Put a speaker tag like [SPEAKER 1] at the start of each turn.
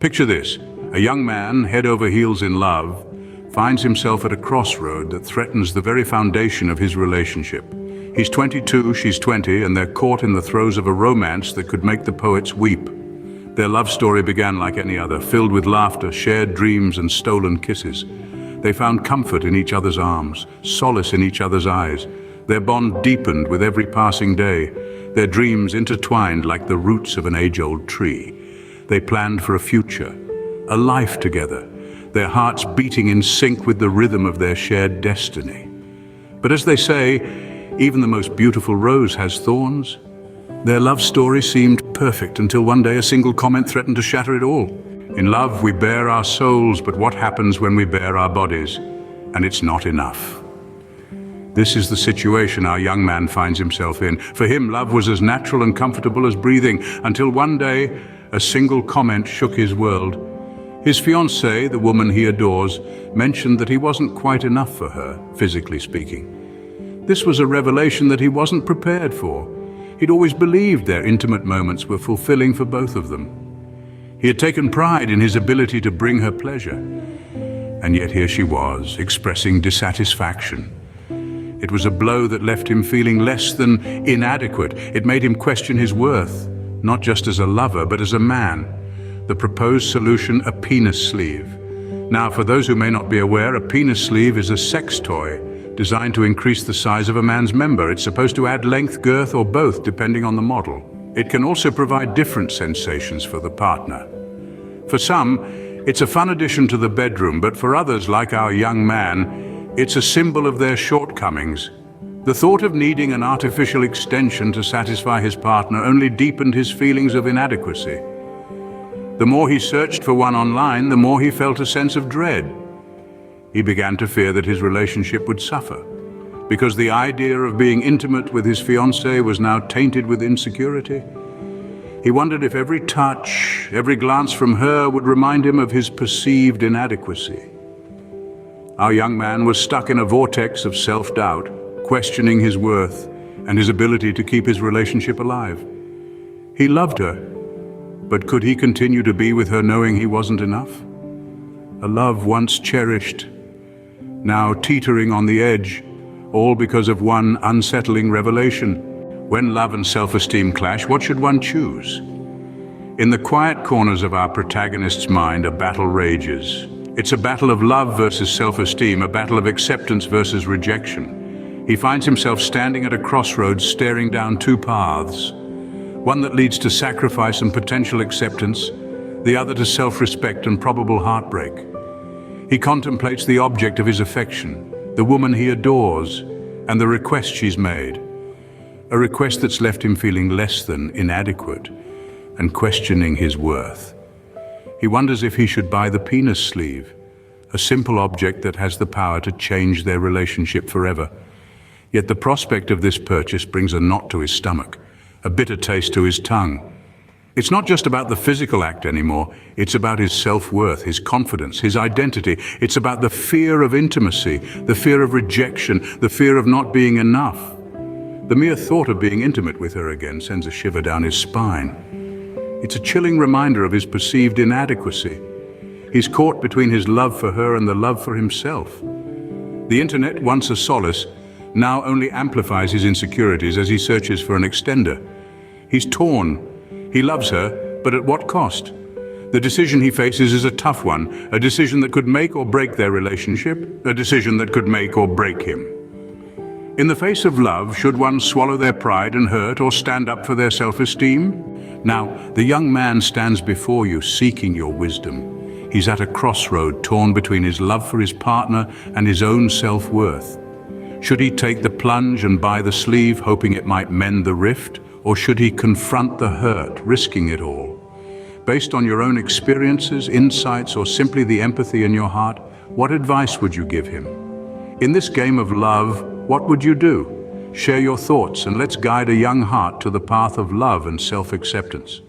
[SPEAKER 1] Picture this: a young man, head over heels in love, finds himself at a crossroad that threatens the very foundation of his relationship. He's 22, she's 20, and they're caught in the throes of a romance that could make the poets weep. Their love story began like any other, filled with laughter, shared dreams, and stolen kisses. They found comfort in each other's arms, solace in each other's eyes. Their bond deepened with every passing day, their dreams intertwined like the roots of an age-old tree. They planned for a future, a life together, their hearts beating in sync with the rhythm of their shared destiny. But as they say, even the most beautiful rose has thorns. Their love story seemed perfect until one day a single comment threatened to shatter it all. In love, we bare our souls, but what happens when we bare our bodies? And it's not enough. This is the situation our young man finds himself in. For him, love was as natural and comfortable as breathing, until one day, a single comment shook his world. His fiancée, the woman he adores, mentioned that he wasn't quite enough for her, physically speaking. This was a revelation that he wasn't prepared for. He'd always believed their intimate moments were fulfilling for both of them. He had taken pride in his ability to bring her pleasure. And yet here she was, expressing dissatisfaction. It was a blow that left him feeling less than inadequate. It made him question his worth, not just as a lover, but as a man. The proposed solution, a penis sleeve. Now, for those who may not be aware, a penis sleeve is a sex toy designed to increase the size of a man's member. It's supposed to add length, girth, or both, depending on the model. It can also provide different sensations for the partner. For some, it's a fun addition to the bedroom, but for others, like our young man, it's a symbol of their shortcomings. The thought of needing an artificial extension to satisfy his partner only deepened his feelings of inadequacy. The more he searched for one online, the more he felt a sense of dread. He began to fear that his relationship would suffer, because the idea of being intimate with his fiancée was now tainted with insecurity. He wondered if every touch, every glance from her would remind him of his perceived inadequacy. Our young man was stuck in a vortex of self-doubt, questioning his worth and his ability to keep his relationship alive. He loved her, but could he continue to be with her knowing he wasn't enough? A love once cherished, now teetering on the edge, all because of one unsettling revelation. When love and self-esteem clash, what should one choose? In the quiet corners of our protagonist's mind, a battle rages. It's a battle of love versus self-esteem, a battle of acceptance versus rejection. He finds himself standing at a crossroads, staring down two paths. One that leads to sacrifice and potential acceptance, the other to self-respect and probable heartbreak. He contemplates the object of his affection, the woman he adores, and the request she's made. A request that's left him feeling less than inadequate and questioning his worth. He wonders if he should buy the penis sleeve, a simple object that has the power to change their relationship forever. Yet the prospect of this purchase brings a knot to his stomach, a bitter taste to his tongue. It's not just about the physical act anymore, it's about his self-worth, his confidence, his identity. It's about the fear of intimacy, the fear of rejection, the fear of not being enough. The mere thought of being intimate with her again sends a shiver down his spine. It's a chilling reminder of his perceived inadequacy. He's caught between his love for her and the love for himself. The internet, once a solace, now only amplifies his insecurities as he searches for an extender. He's torn. He loves her, but at what cost? The decision he faces is a tough one, a decision that could make or break their relationship, a decision that could make or break him. In the face of love, should one swallow their pride and hurt or stand up for their self-esteem? Now, the young man stands before you, seeking your wisdom. He's at a crossroad, torn between his love for his partner and his own self-worth. Should he take the plunge and buy the sleeve, hoping it might mend the rift? Or should he confront the hurt, risking it all? Based on your own experiences, insights, or simply the empathy in your heart, what advice would you give him? In this game of love, what would you do? Share your thoughts and let's guide a young heart to the path of love and self-acceptance.